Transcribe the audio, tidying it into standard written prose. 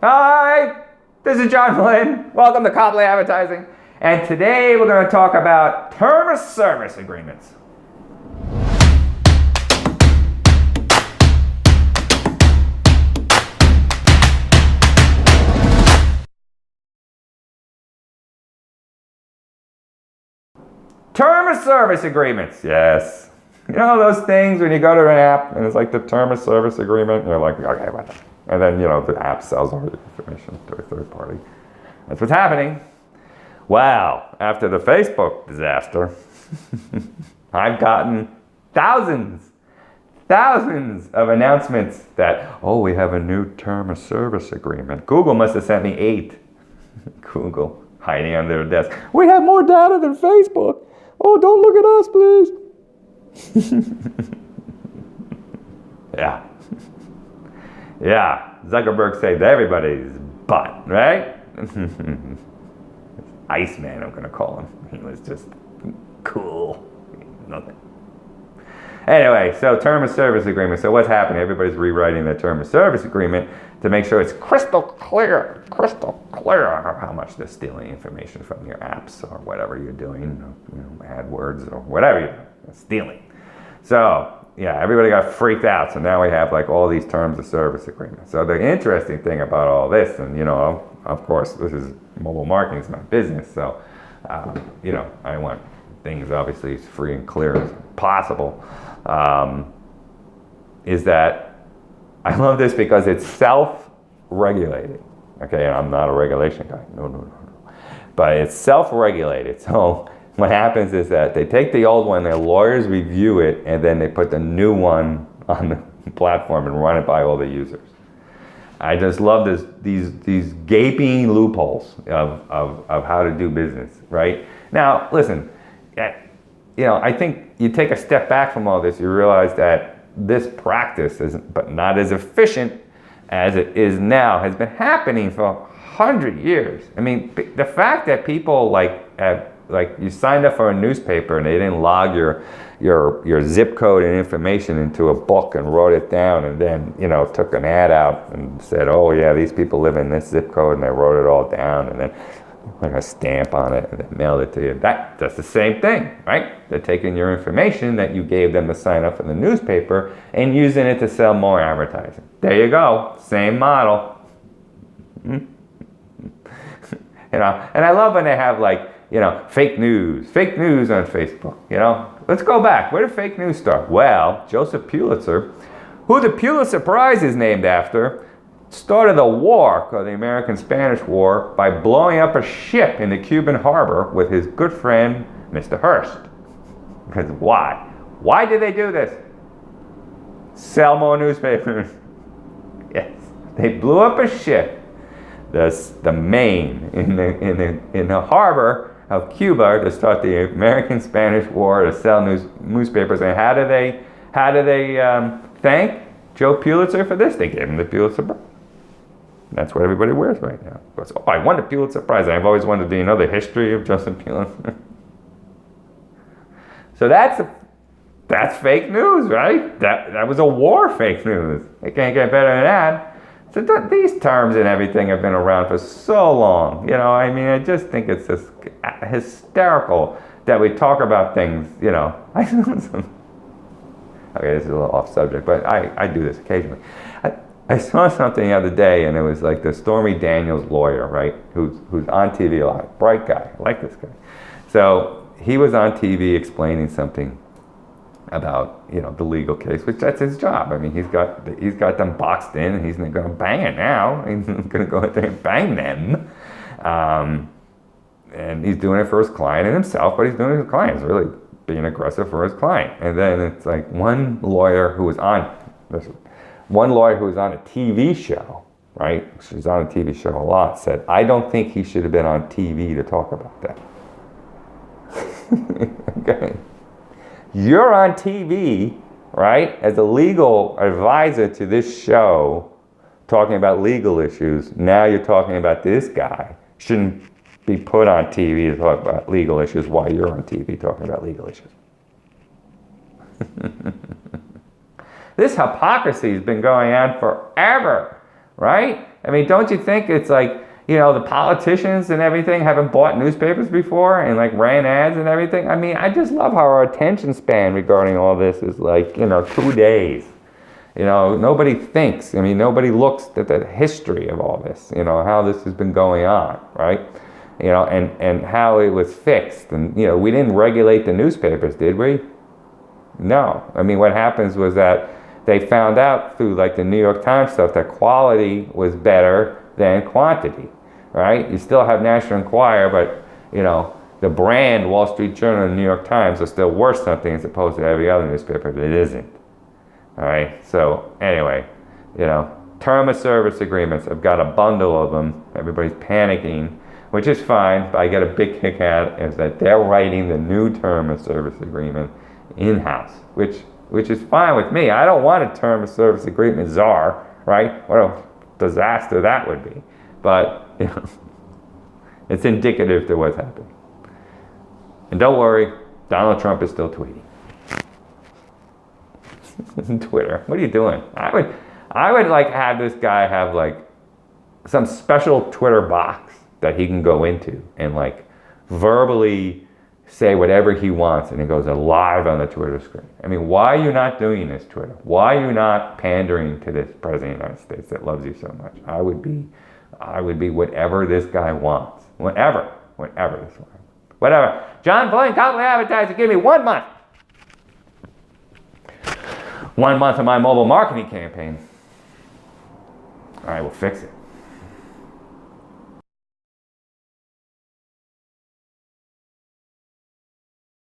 Hi, this is John Flynn. Welcome to Copley Advertising. And today we're going to talk about term of service agreements. Term of service agreements, yes. You know those things when you go to an app and it's like the term of service agreement, and you're like, okay, whatever. And then, the app sells all the information to a third party. That's what's happening. Wow, after the Facebook disaster, I've gotten thousands of announcements that, we have a new term of service agreement. Google must have sent me 8. Google, hiding under their desk. We have more data than Facebook. Oh, don't look at us, please. Yeah. Zuckerberg saved everybody's butt, right? Iceman, I'm going to call him. He was just cool. Nothing. Anyway, so term of service agreement. So what's happening? Everybody's rewriting their term of service agreement to make sure it's crystal clear how much they're stealing information from your apps or whatever you're doing, AdWords or whatever you're doing. Stealing. So, everybody got freaked out. So now we have like all these terms of service agreements. So the interesting thing about all this, and of course, this is mobile marketing, it's my business. So, I want things obviously as free and clear as possible. Is that I love this because it's self-regulated. Okay, and I'm not a regulation guy. No. But it's self-regulated. So what happens is that they take the old one, their lawyers review it, and then they put the new one on the platform and run it by all the users. I just love these gaping loopholes of how to do business, right? Now, listen, I think you take a step back from all this, you realize that this practice but not as efficient as it is now, has been happening for 100 years. I mean, the fact that people like you signed up for a newspaper and they didn't log your zip code and information into a book and wrote it down, and then took an ad out and said, these people live in this zip code, and they wrote it all down, and then like a stamp on it and then mailed it to you. That's the same thing, right? They're taking your information that you gave them to sign up for the newspaper and using it to sell more advertising. There you go, same model. And I love when they have fake news on Facebook. Let's go back. Where did fake news start? Well, Joseph Pulitzer, who the Pulitzer Prize is named after, started a war called the American-Spanish War by blowing up a ship in the Cuban harbor with his good friend, Mr. Hearst. Because why? Why did they do this? Sell more newspapers. Yes, they blew up a ship, the Maine, in the harbor of Cuba to start the American-Spanish War, to sell newspapers. And how do they thank Joe Pulitzer for this? They gave him the Pulitzer Prize. That's what everybody wears right now. Goes, I won the Pulitzer Prize. I've always wondered, do you know the history of Joseph Pulitzer? So that's fake news, right? That was a war fake news. It can't get better than that. So these terms and everything have been around for so long. I just think it's just hysterical that we talk about things, Okay, this is a little off subject, but I do this occasionally. I saw something the other day, and it was like the Stormy Daniels lawyer, right, who's on TV a lot. Bright guy. I like this guy. So he was on TV explaining something about the legal case, which that's his job. I mean, he's got them boxed in, and he's going to bang it now. He's going to go out there and bang them. And he's doing it for his client and himself, but he's doing it for his client. He's really being aggressive for his client. And then it's like one lawyer who was on a TV show, right? She's on a TV show a lot, said, I don't think he should have been on TV to talk about that. Okay. You're on TV, right, as a legal advisor to this show, talking about legal issues. Now you're talking about this guy. Shouldn't be put on TV to talk about legal issues while you're on TV talking about legal issues. This hypocrisy has been going on forever, right? I mean, don't you think it's like, you know, the politicians and everything haven't bought newspapers before and like ran ads and everything? I mean, I just love how our attention span regarding all this is like, you know, 2 days. You know, nobody thinks. I mean, nobody looks at the history of all this, you know, how this has been going on, right? You know, and how it was fixed. And, you know, we didn't regulate the newspapers, did we? No. I mean, what happens was that they found out through like the New York Times stuff that quality was better than quantity, right? You still have National Enquirer, but, you know, the brand Wall Street Journal and New York Times are still worth something as opposed to every other newspaper that isn't. All right, so anyway, you know, term of service agreements, I've got a bundle of them. Everybody's panicking, which is fine, but I get a big kick out is that they're writing the new term of service agreement in-house, which is fine with me. I don't want a term of service agreement czar, right? What a disaster that would be. But, you know, it's indicative to what's happening. And don't worry, Donald Trump is still tweeting. Twitter, what are you doing? I would like have this guy have like some special Twitter box that he can go into and like verbally say whatever he wants, and it goes live on the Twitter screen. I mean, why are you not doing this, Twitter? Why are you not pandering to this president of the United States that loves you so much? I would be whatever this guy wants. Whatever this one. Whatever. John Blaine, Copley Advertising, give me 1 month. 1 month of my mobile marketing campaign. All right, we'll fix it.